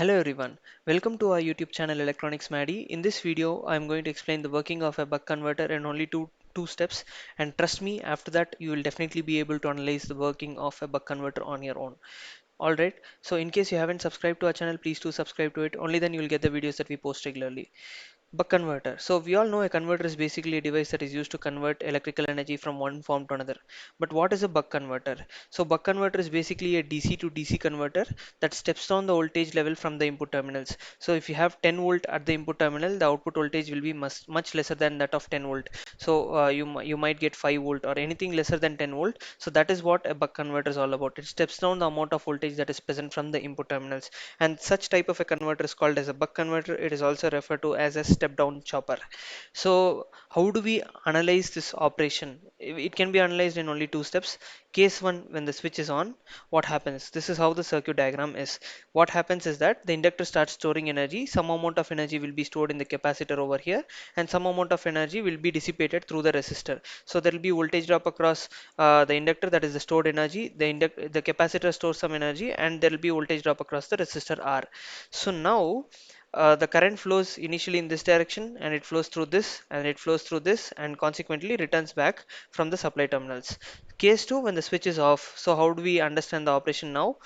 Hello everyone, welcome to our YouTube channel Electronics Maddie. In this video, I am going to explain the working of a buck converter in only two steps. And trust me, after that, you will definitely be able to analyze the working of a buck converter on your own. Alright, so in case you haven't subscribed to our channel, please do subscribe to it. Only then you will get the videos that we post regularly. Buck converter. So we all know a converter is basically a device that is used to convert electrical energy from one form to another. But what is a buck converter? So buck converter is basically a DC to DC converter that steps down the voltage level from the input terminals. So if you have 10 volt at the input terminal, the output voltage will be much lesser than that of 10 volt. So you might get 5 volt or anything lesser than 10 volt. So that is what a buck converter is all about. It steps down the amount of voltage that is present from the input terminals, and such type of a converter is called as a buck converter. It is also referred to as a step down chopper. So how do we analyze this operation? It can be analyzed in only two steps. Case 1, when the switch is on, what happens? This is how the circuit diagram is. What happens is that the inductor starts storing energy. Some amount of energy will be stored in the capacitor over here, and some amount of energy will be dissipated through the resistor. So there will be voltage drop across the inductor, that is the stored energy. The capacitor stores some energy, and there will be voltage drop across the resistor R. So now the current flows initially in this direction, and it flows through this, and it flows through this, and consequently returns back from the supply terminals. Case 2, when the switch is off. So how do we understand the operation now?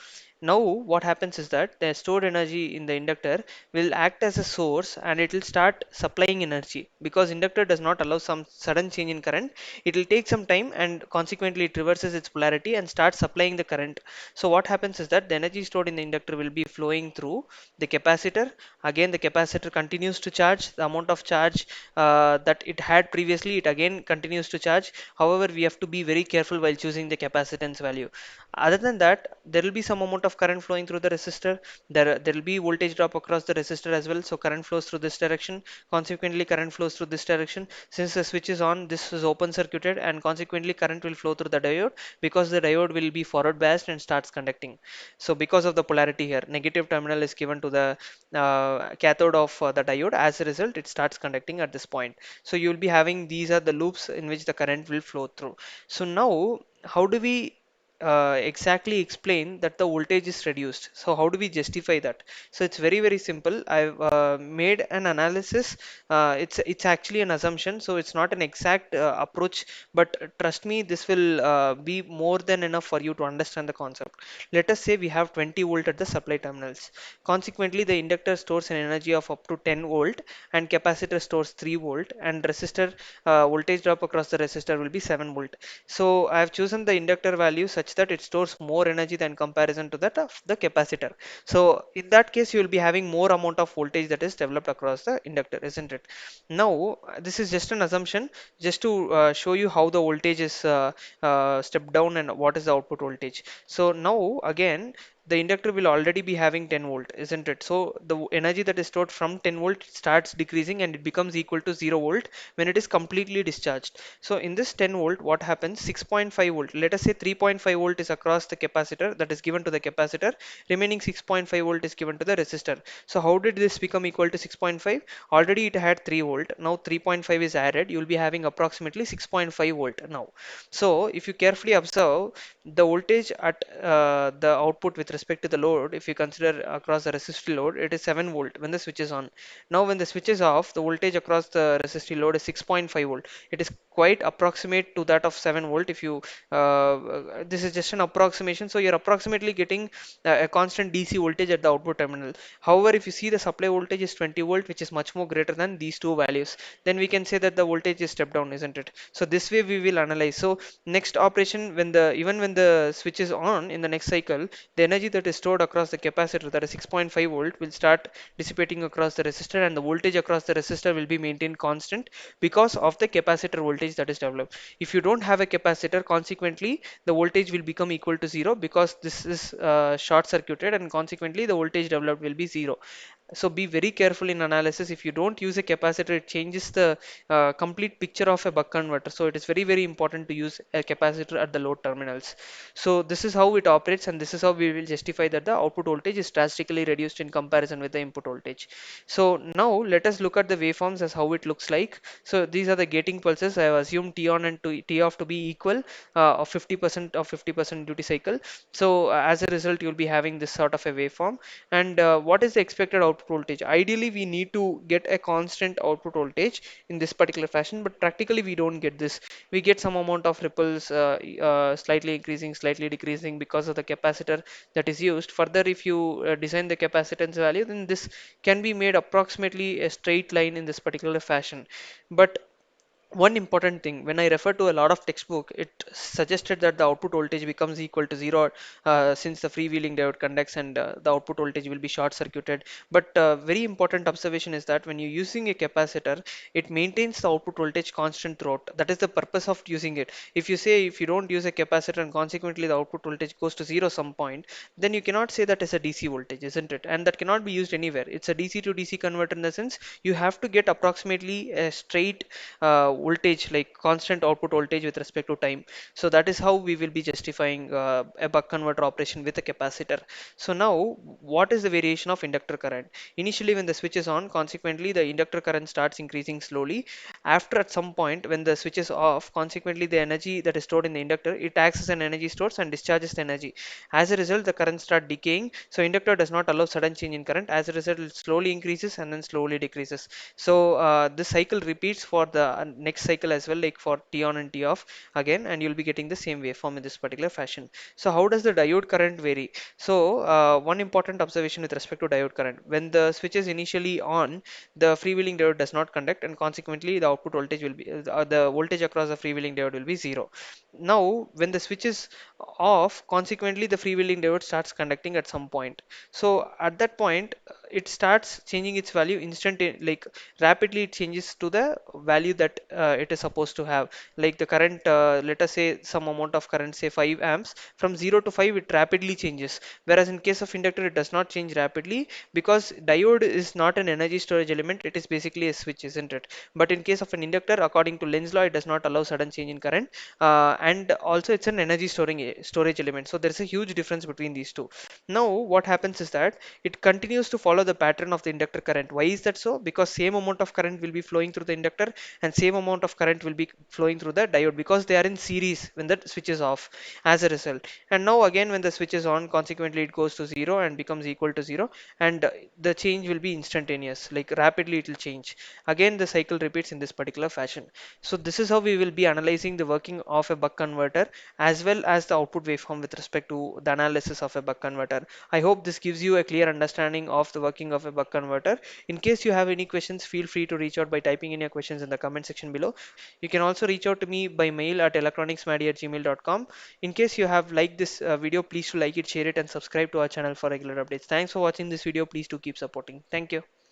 Now what happens is that the stored energy in the inductor will act as a source, and it will start supplying energy. Because inductor does not allow some sudden change in current, it will take some time, and consequently it reverses its polarity and starts supplying the current. So what happens is that the energy stored in the inductor will be flowing through the capacitor. Again, the capacitor continues to charge the amount of charge that it had previously. It again continues to charge. However, we have to be very careful while choosing the capacitance value. Other than that, there will be some amount of current flowing through the resistor. There will be voltage drop across the resistor as well. So current flows through this direction. Consequently, current flows through this direction. Since the switch is on, this is open circuited, and consequently current will flow through the diode, because the diode will be forward biased and starts conducting. So because of the polarity here, negative terminal is given to the cathode of the diode. As a result, it starts conducting at this point. So you will be having, these are the loops in which the current will flow through. So now how do we exactly explain that the voltage is reduced? So how do we justify that? So it's very simple. I've made an analysis. It's actually an assumption, so it's not an exact approach, but trust me, this will be more than enough for you to understand the concept. Let us say we have 20 volt at the supply terminals. Consequently, the inductor stores an energy of up to 10 volt, and capacitor stores 3 volt, and resistor voltage drop across the resistor will be 7 volt. So I have chosen the inductor value such that it stores more energy than comparison to that of the capacitor. So in that case, you will be having more amount of voltage that is developed across the inductor, isn't it? Now, this is just an assumption, just to show you how the voltage is stepped down and what is the output voltage. So now again, the inductor will already be having 10 volt, isn't it? So the energy that is stored from 10 volt starts decreasing, and it becomes equal to 0 volt when it is completely discharged. So in this 10 volt, what happens? 6.5 volt, let us say 3.5 volt is across the capacitor, that is given to the capacitor. Remaining 6.5 volt is given to the resistor. So how did this become equal to 6.5? Already it had 3 volt. Now 3.5 is added. You will be having approximately 6.5 volt now. So if you carefully observe, the voltage at the output with respect to the load, if you consider across the resistor load, it is 7 volt when the switch is on. Now when the switch is off, the voltage across the resistor load is 6.5 volt. It is quite approximate to that of 7 volt. If you this is just an approximation, so you're approximately getting a constant DC voltage at the output terminal. However, if you see the supply voltage is 20 volt, which is much more greater than these two values, then we can say that the voltage is stepped down, isn't it? So this way we will analyze. So next operation, when the even when the switch is on in the next cycle, the energy that is stored across the capacitor, that is 6.5 volt, will start dissipating across the resistor, and the voltage across the resistor will be maintained constant because of the capacitor voltage that is developed. If you don't have a capacitor, consequently the voltage will become equal to zero, because this is short circuited, and consequently the voltage developed will be zero. So be very careful in analysis. If you don't use a capacitor, it changes the complete picture of a buck converter. So it is very, very important to use a capacitor at the load terminals. So this is how it operates, and this is how we will justify that the output voltage is drastically reduced in comparison with the input voltage. So now let us look at the waveforms as how it looks like. So these are the gating pulses. I have assumed T on and T off to be equal, of 50% of 50% duty cycle. So as a result, you'll be having this sort of a waveform. And what is the expected output voltage? Ideally, we need to get a constant output voltage in this particular fashion, but practically we don't get this. We get some amount of ripples, slightly increasing, slightly decreasing because of the capacitor that is used. Further, if you design the capacitance value, then this can be made approximately a straight line in this particular fashion. But one important thing, when I refer to a lot of textbook, it suggested that the output voltage becomes equal to zero, since the freewheeling diode conducts, and the output voltage will be short circuited. But very important observation is that when you're using a capacitor, it maintains the output voltage constant throughout. That is the purpose of using it. If you say if you don't use a capacitor and consequently the output voltage goes to zero some point, then you cannot say that is a DC voltage, isn't it? And that cannot be used anywhere. It's a DC to DC converter in the sense you have to get approximately a straight voltage, like constant output voltage with respect to time. So that is how we will be justifying a buck converter operation with a capacitor. So now, what is the variation of inductor current? Initially, when the switch is on, consequently the inductor current starts increasing slowly. After, at some point when the switch is off, consequently the energy that is stored in the inductor, it acts as an energy source and discharges the energy. As a result, the current start decaying. So inductor does not allow sudden change in current. As a result, it slowly increases and then slowly decreases. So this cycle repeats for the next cycle as well, like for T on and T off again, and you'll be getting the same waveform in this particular fashion. So how does the diode current vary? So one important observation with respect to diode current: when the switch is initially on, the freewheeling diode does not conduct, and consequently the output voltage will be the voltage across the freewheeling diode will be zero. Now when the switch is off, consequently the freewheeling diode starts conducting at some point. So at that point, it starts changing its value like rapidly. It changes to the value that it is supposed to have. Like the current, let us say some amount of current, say 5 amps, from 0 to 5 it rapidly changes. Whereas in case of inductor, it does not change rapidly, because diode is not an energy storage element, it is basically a switch, isn't it? But in case of an inductor, according to Lenz's law, it does not allow sudden change in current, and also it's an energy storage element. So there is a huge difference between these two. Now what happens is that it continues to follow the pattern of the inductor current. Why is that so? Because same amount of current will be flowing through the inductor and same amount of current will be flowing through the diode, because they are in series when the switch is off, as a result. And now again when the switch is on, consequently it goes to zero and becomes equal to zero, and the change will be instantaneous, like rapidly it will change. Again the cycle repeats in this particular fashion. So this is how we will be analyzing the working of a buck converter, as well as the output waveform with respect to the analysis of a buck converter. I hope this gives you a clear understanding of the working of a buck converter. In case you have any questions, feel free to reach out by typing in your questions in the comment section below. You can also reach out to me by mail at electronicsmadi@gmail.com. In case you have liked this video, please to like it, share it, and subscribe to our channel for regular updates. Thanks for watching this video. Please do keep supporting. Thank you.